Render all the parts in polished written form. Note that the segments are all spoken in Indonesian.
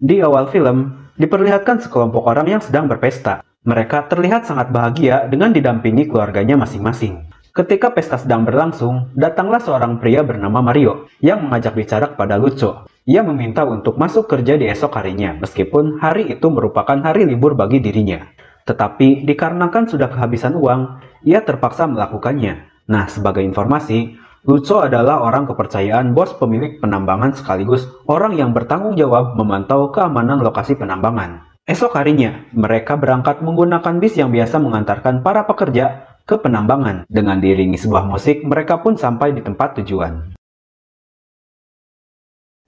Di awal film, diperlihatkan sekelompok orang yang sedang berpesta. Mereka terlihat sangat bahagia dengan didampingi keluarganya masing-masing. Ketika pesta sedang berlangsung, datanglah seorang pria bernama Mario yang mengajak bicara kepada Lucho. Ia meminta untuk masuk kerja di esok harinya, meskipun hari itu merupakan hari libur bagi dirinya. Tetapi dikarenakan sudah kehabisan uang, ia terpaksa melakukannya. Nah, sebagai informasi, Lucho adalah orang kepercayaan bos pemilik penambangan sekaligus orang yang bertanggung jawab memantau keamanan lokasi penambangan. Esok harinya, mereka berangkat menggunakan bis yang biasa mengantarkan para pekerja ke penambangan. Dengan diiringi sebuah musik, mereka pun sampai di tempat tujuan.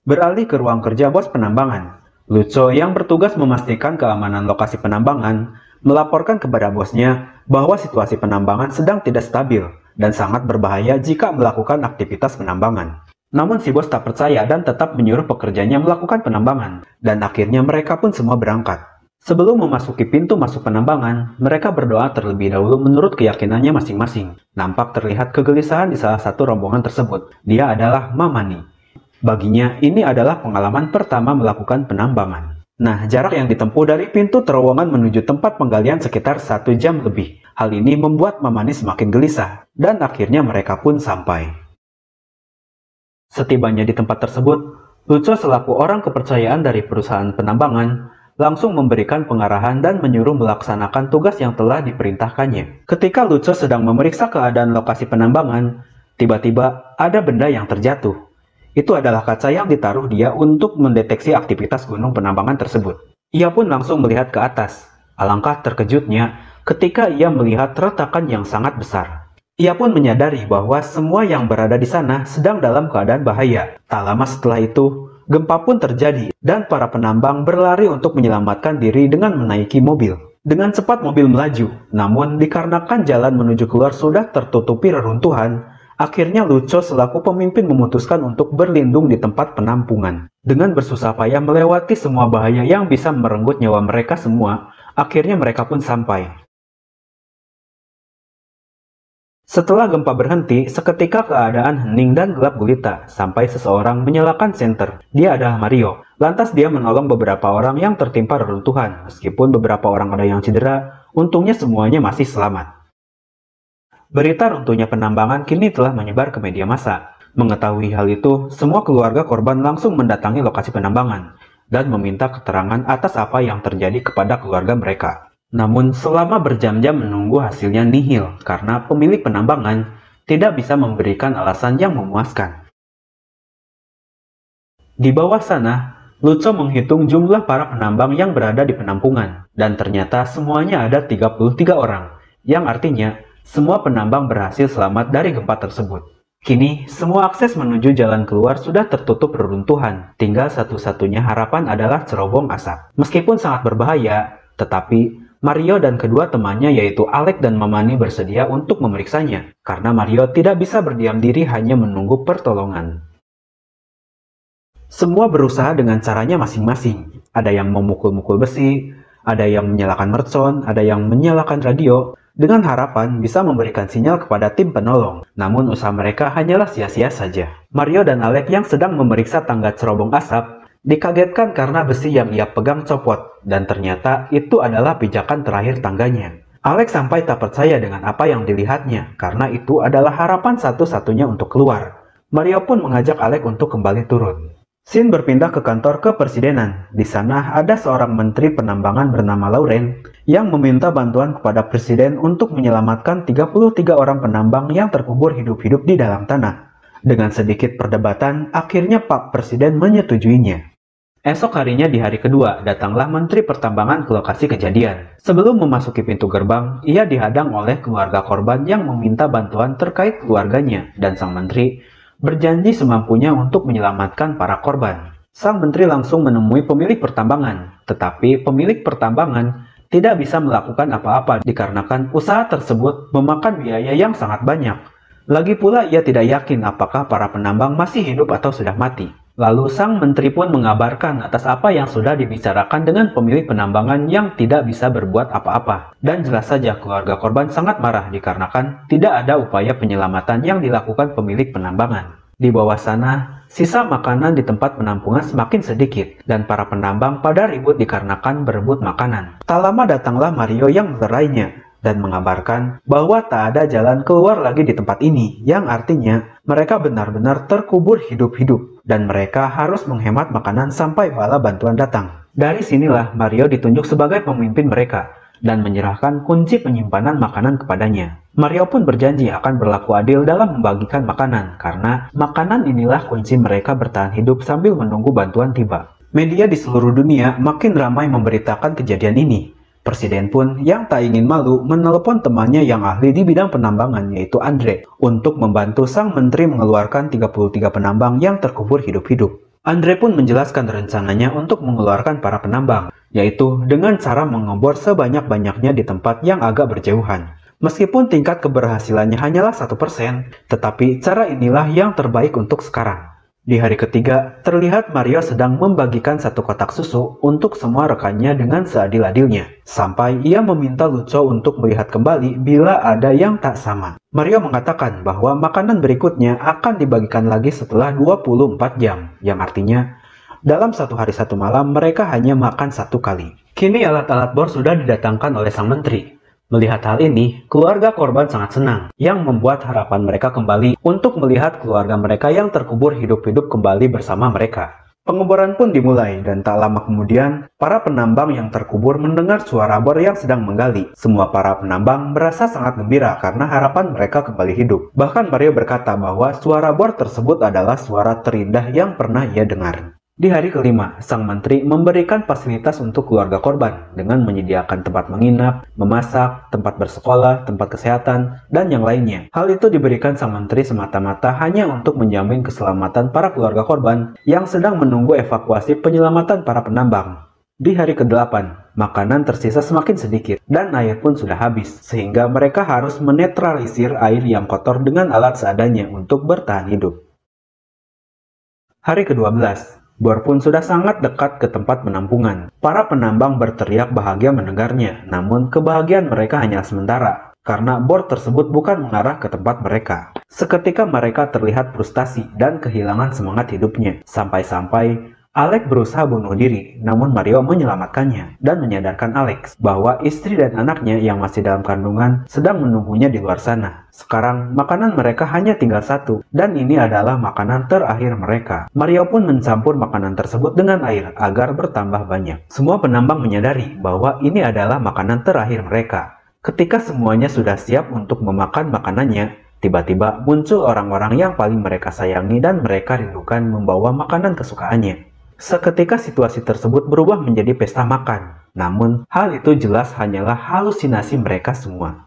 Beralih ke ruang kerja bos penambangan, Lucho yang bertugas memastikan keamanan lokasi penambangan melaporkan kepada bosnya bahwa situasi penambangan sedang tidak stabil dan sangat berbahaya jika melakukan aktivitas penambangan. Namun si bos tak percaya dan tetap menyuruh pekerjanya melakukan penambangan, dan akhirnya mereka pun semua berangkat. Sebelum memasuki pintu masuk penambangan, mereka berdoa terlebih dahulu menurut keyakinannya masing-masing. Nampak terlihat kegelisahan di salah satu rombongan tersebut. Dia adalah Mamani. Baginya, ini adalah pengalaman pertama melakukan penambangan. Nah, jarak yang ditempuh dari pintu terowongan menuju tempat penggalian sekitar 1 jam lebih. Hal ini membuat Mamani semakin gelisah, dan akhirnya mereka pun sampai. Setibanya di tempat tersebut, Lucho selaku orang kepercayaan dari perusahaan penambangan langsung memberikan pengarahan dan menyuruh melaksanakan tugas yang telah diperintahkannya. Ketika Lucho sedang memeriksa keadaan lokasi penambangan, tiba-tiba ada benda yang terjatuh. Itu adalah kaca yang ditaruh dia untuk mendeteksi aktivitas gunung penambangan tersebut. Ia pun langsung melihat ke atas. Alangkah terkejutnya ketika ia melihat retakan yang sangat besar. Ia pun menyadari bahwa semua yang berada di sana sedang dalam keadaan bahaya. Tak lama setelah itu, gempa pun terjadi dan para penambang berlari untuk menyelamatkan diri dengan menaiki mobil. Dengan cepat mobil melaju, namun dikarenakan jalan menuju keluar sudah tertutupi reruntuhan, akhirnya Lucho selaku pemimpin memutuskan untuk berlindung di tempat penampungan. Dengan bersusah payah melewati semua bahaya yang bisa merenggut nyawa mereka semua, akhirnya mereka pun sampai. Setelah gempa berhenti, seketika keadaan hening dan gelap gulita, sampai seseorang menyalakan senter. Dia adalah Mario. Lantas dia menolong beberapa orang yang tertimpa reruntuhan. Meskipun beberapa orang ada yang cedera, untungnya semuanya masih selamat. Berita runtuhnya penambangan kini telah menyebar ke media massa. Mengetahui hal itu, semua keluarga korban langsung mendatangi lokasi penambangan dan meminta keterangan atas apa yang terjadi kepada keluarga mereka. Namun selama berjam-jam menunggu hasilnya nihil karena pemilik penambangan tidak bisa memberikan alasan yang memuaskan. Di bawah sana, Lucho menghitung jumlah para penambang yang berada di penampungan dan ternyata semuanya ada 33 orang, yang artinya semua penambang berhasil selamat dari gempa tersebut. Kini, semua akses menuju jalan keluar sudah tertutup reruntuhan. Tinggal satu-satunya harapan adalah cerobong asap. Meskipun sangat berbahaya, tetapi Mario dan kedua temannya yaitu Alex dan Mamani bersedia untuk memeriksanya, karena Mario tidak bisa berdiam diri hanya menunggu pertolongan. Semua berusaha dengan caranya masing-masing. Ada yang memukul-mukul besi, ada yang menyalakan mercon, ada yang menyalakan radio, dengan harapan bisa memberikan sinyal kepada tim penolong. Namun usaha mereka hanyalah sia-sia saja. Mario dan Alex yang sedang memeriksa tangga cerobong asap dikagetkan karena besi yang ia pegang copot, dan ternyata itu adalah pijakan terakhir tangganya. Alex sampai tak percaya dengan apa yang dilihatnya, karena itu adalah harapan satu-satunya untuk keluar. Mario pun mengajak Alex untuk kembali turun. Scene berpindah ke kantor kepresidenan. Di sana ada seorang menteri penambangan bernama Lauren yang meminta bantuan kepada presiden untuk menyelamatkan 33 orang penambang yang terkubur hidup-hidup di dalam tanah. Dengan sedikit perdebatan, akhirnya Pak Presiden menyetujuinya. Esok harinya di hari kedua, datanglah Menteri Pertambangan ke lokasi kejadian. Sebelum memasuki pintu gerbang, ia dihadang oleh keluarga korban yang meminta bantuan terkait keluarganya, dan sang menteri berjanji semampunya untuk menyelamatkan para korban. Sang menteri langsung menemui pemilik pertambangan, tetapi pemilik pertambangan tidak bisa melakukan apa-apa dikarenakan usaha tersebut memakan biaya yang sangat banyak. Lagi pula ia tidak yakin apakah para penambang masih hidup atau sudah mati. Lalu sang menteri pun mengabarkan atas apa yang sudah dibicarakan dengan pemilik penambangan yang tidak bisa berbuat apa-apa. Dan jelas saja keluarga korban sangat marah dikarenakan tidak ada upaya penyelamatan yang dilakukan pemilik penambangan. Di bawah sana, Sisa makanan di tempat penampungan semakin sedikit, dan para penambang pada ribut dikarenakan berebut makanan. Tak lama datanglah Mario yang melerainya, dan mengabarkan bahwa tak ada jalan keluar lagi di tempat ini, yang artinya mereka benar-benar terkubur hidup-hidup, dan mereka harus menghemat makanan sampai bala bantuan datang. Dari sinilah Mario ditunjuk sebagai pemimpin mereka, dan menyerahkan kunci penyimpanan makanan kepadanya. Mario pun berjanji akan berlaku adil dalam membagikan makanan, karena makanan inilah kunci mereka bertahan hidup sambil menunggu bantuan tiba. Media di seluruh dunia makin ramai memberitakan kejadian ini. Presiden pun yang tak ingin malu menelepon temannya yang ahli di bidang penambangan, yaitu Andre, untuk membantu sang menteri mengeluarkan 33 penambang yang terkubur hidup-hidup. Andre pun menjelaskan rencananya untuk mengeluarkan para penambang, yaitu dengan cara mengobor sebanyak-banyaknya di tempat yang agak berjauhan. Meskipun tingkat keberhasilannya hanyalah 1%, tetapi cara inilah yang terbaik untuk sekarang. Di hari ketiga, terlihat Mario sedang membagikan satu kotak susu untuk semua rekannya dengan seadil-adilnya, sampai ia meminta Lucho untuk melihat kembali bila ada yang tak sama. Mario mengatakan bahwa makanan berikutnya akan dibagikan lagi setelah 24 jam, yang artinya dalam satu hari satu malam mereka hanya makan satu kali. Kini alat-alat bor sudah didatangkan oleh sang menteri. Melihat hal ini, keluarga korban sangat senang, yang membuat harapan mereka kembali untuk melihat keluarga mereka yang terkubur hidup-hidup kembali bersama mereka. Penguburan pun dimulai, dan tak lama kemudian, para penambang yang terkubur mendengar suara bor yang sedang menggali. Semua para penambang merasa sangat gembira karena harapan mereka kembali hidup. Bahkan Mario berkata bahwa suara bor tersebut adalah suara terindah yang pernah ia dengar. Di hari kelima, sang menteri memberikan fasilitas untuk keluarga korban dengan menyediakan tempat menginap, memasak, tempat bersekolah, tempat kesehatan, dan yang lainnya. Hal itu diberikan sang menteri semata-mata hanya untuk menjamin keselamatan para keluarga korban yang sedang menunggu evakuasi penyelamatan para penambang. Di hari ke-8, makanan tersisa semakin sedikit dan air pun sudah habis, sehingga mereka harus menetralisir air yang kotor dengan alat seadanya untuk bertahan hidup. Hari ke-12, bor pun sudah sangat dekat ke tempat penampungan. Para penambang berteriak bahagia mendengarnya, namun kebahagiaan mereka hanya sementara, karena bor tersebut bukan mengarah ke tempat mereka. Seketika mereka terlihat frustasi dan kehilangan semangat hidupnya, sampai-sampai Alex berusaha bunuh diri, namun Mario menyelamatkannya dan menyadarkan Alex bahwa istri dan anaknya yang masih dalam kandungan sedang menunggunya di luar sana. Sekarang makanan mereka hanya tinggal satu, dan ini adalah makanan terakhir mereka. Mario pun mencampur makanan tersebut dengan air agar bertambah banyak. Semua penambang menyadari bahwa ini adalah makanan terakhir mereka. Ketika semuanya sudah siap untuk memakan makanannya, tiba-tiba muncul orang-orang yang paling mereka sayangi dan mereka rindukan membawa makanan kesukaannya. Seketika situasi tersebut berubah menjadi pesta makan. Namun, hal itu jelas hanyalah halusinasi mereka semua.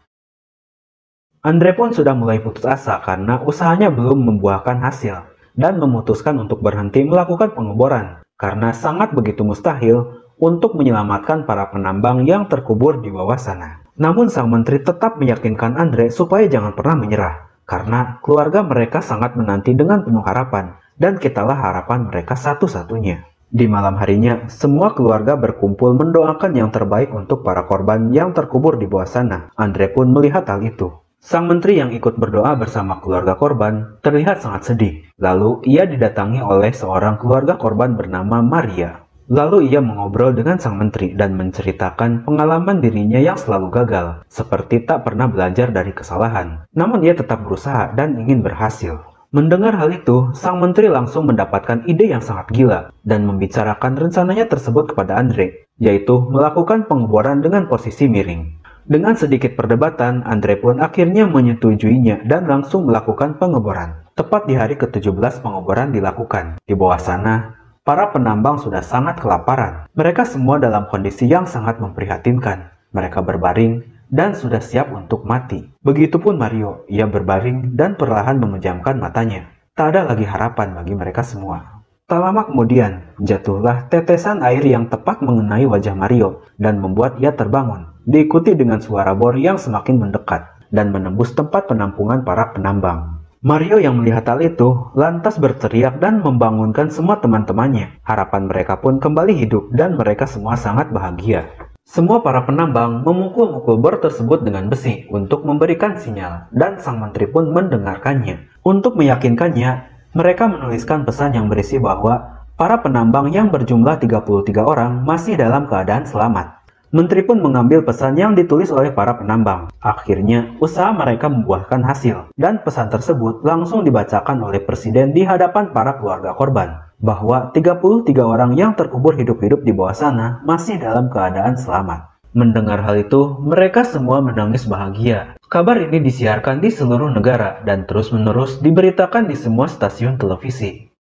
Andre pun sudah mulai putus asa karena usahanya belum membuahkan hasil, dan memutuskan untuk berhenti melakukan pengoboran, karena sangat begitu mustahil untuk menyelamatkan para penambang yang terkubur di bawah sana. Namun sang menteri tetap meyakinkan Andre supaya jangan pernah menyerah, karena keluarga mereka sangat menanti dengan penuh harapan, dan kitalah harapan mereka satu-satunya. Di malam harinya, semua keluarga berkumpul mendoakan yang terbaik untuk para korban yang terkubur di bawah sana. Andre pun melihat hal itu. Sang menteri yang ikut berdoa bersama keluarga korban terlihat sangat sedih. Lalu ia didatangi oleh seorang keluarga korban bernama Maria. Lalu ia mengobrol dengan sang menteri dan menceritakan pengalaman dirinya yang selalu gagal, seperti tak pernah belajar dari kesalahan. Namun ia tetap berusaha dan ingin berhasil. Mendengar hal itu, sang menteri langsung mendapatkan ide yang sangat gila dan membicarakan rencananya tersebut kepada Andre, yaitu melakukan pengeboran dengan posisi miring. Dengan sedikit perdebatan, Andre pun akhirnya menyetujuinya dan langsung melakukan pengeboran. Tepat di hari ke-17 pengeboran dilakukan. Di bawah sana, para penambang sudah sangat kelaparan. Mereka semua dalam kondisi yang sangat memprihatinkan. Mereka berbaring dan sudah siap untuk mati. Begitupun Mario, ia berbaring dan perlahan memejamkan matanya. Tak ada lagi harapan bagi mereka semua. Tak lama kemudian, jatuhlah tetesan air yang tepat mengenai wajah Mario dan membuat ia terbangun, diikuti dengan suara bor yang semakin mendekat dan menembus tempat penampungan para penambang. Mario yang melihat hal itu lantas berteriak dan membangunkan semua teman-temannya. Harapan mereka pun kembali hidup dan mereka semua sangat bahagia. Semua para penambang memukul-mukul bor tersebut dengan besi untuk memberikan sinyal, dan sang menteri pun mendengarkannya. Untuk meyakinkannya, Mereka menuliskan pesan yang berisi bahwa para penambang yang berjumlah 33 orang masih dalam keadaan selamat. Menteri pun mengambil pesan yang ditulis oleh para penambang. Akhirnya, usaha mereka membuahkan hasil, dan pesan tersebut langsung dibacakan oleh Presiden di hadapan para keluarga korban, bahwa 33 orang yang terkubur hidup-hidup di bawah sana masih dalam keadaan selamat. Mendengar hal itu, mereka semua menangis bahagia. Kabar ini disiarkan di seluruh negara dan terus-menerus diberitakan di semua stasiun televisi.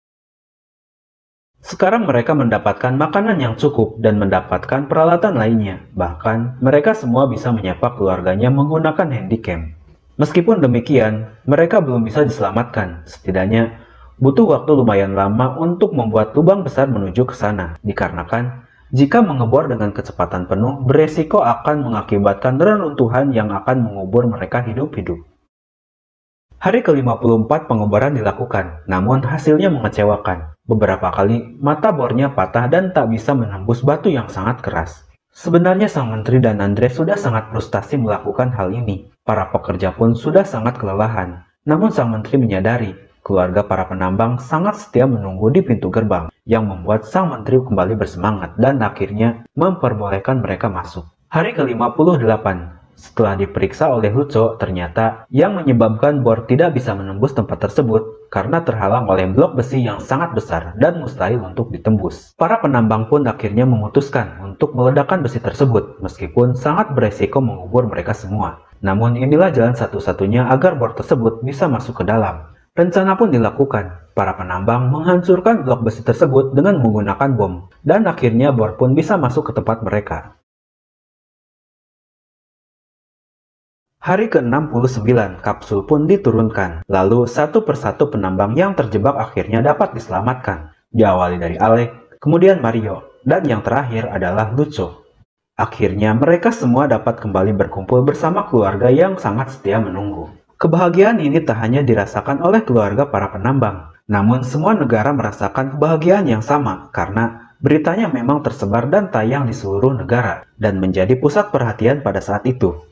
Sekarang mereka mendapatkan makanan yang cukup dan mendapatkan peralatan lainnya. Bahkan, mereka semua bisa menyapa keluarganya menggunakan handycam. Meskipun demikian, mereka belum bisa diselamatkan. Setidaknya, butuh waktu lumayan lama untuk membuat lubang besar menuju ke sana. Dikarenakan, jika mengebor dengan kecepatan penuh, beresiko akan mengakibatkan reruntuhan yang akan mengubur mereka hidup-hidup. Hari ke-54 pengeboran dilakukan, namun hasilnya mengecewakan. Beberapa kali, mata bornya patah dan tak bisa menembus batu yang sangat keras. Sebenarnya Sang Menteri dan Andre sudah sangat frustasi melakukan hal ini. Para pekerja pun sudah sangat kelelahan. Namun Sang Menteri menyadari, keluarga para penambang sangat setia menunggu di pintu gerbang, yang membuat Sang Menteri kembali bersemangat dan akhirnya memperbolehkan mereka masuk. Hari ke-58. Setelah diperiksa oleh Luco, ternyata yang menyebabkan bor tidak bisa menembus tempat tersebut karena terhalang oleh blok besi yang sangat besar dan mustahil untuk ditembus. Para penambang pun akhirnya memutuskan untuk meledakkan besi tersebut, meskipun sangat beresiko mengubur mereka semua. Namun inilah jalan satu-satunya agar bor tersebut bisa masuk ke dalam. Rencana pun dilakukan. Para penambang menghancurkan blok besi tersebut dengan menggunakan bom, dan akhirnya bor pun bisa masuk ke tempat mereka. Hari ke-69, kapsul pun diturunkan. Lalu satu persatu penambang yang terjebak akhirnya dapat diselamatkan. Diawali dari Alec, kemudian Mario, dan yang terakhir adalah Luco. Akhirnya mereka semua dapat kembali berkumpul bersama keluarga yang sangat setia menunggu. Kebahagiaan ini tak hanya dirasakan oleh keluarga para penambang, namun semua negara merasakan kebahagiaan yang sama karena beritanya memang tersebar dan tayang di seluruh negara dan menjadi pusat perhatian pada saat itu.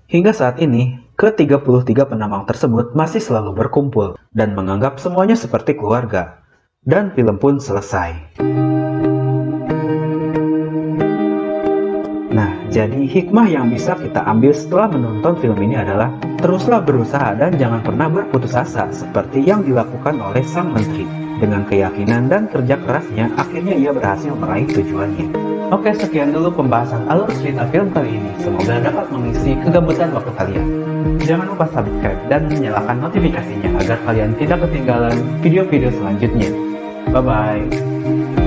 Hingga saat ini, ke-33 penambang tersebut masih selalu berkumpul dan menganggap semuanya seperti keluarga. Dan film pun selesai. Nah, jadi hikmah yang bisa kita ambil setelah menonton film ini adalah teruslah berusaha dan jangan pernah berputus asa seperti yang dilakukan oleh Sang Menteri. Dengan keyakinan dan kerja kerasnya, akhirnya ia berhasil meraih tujuannya. Oke, sekian dulu pembahasan alur cerita film kali ini. Semoga dapat mengisi kegabutan waktu kalian. Jangan lupa subscribe dan nyalakan notifikasinya agar kalian tidak ketinggalan video-video selanjutnya. Bye-bye.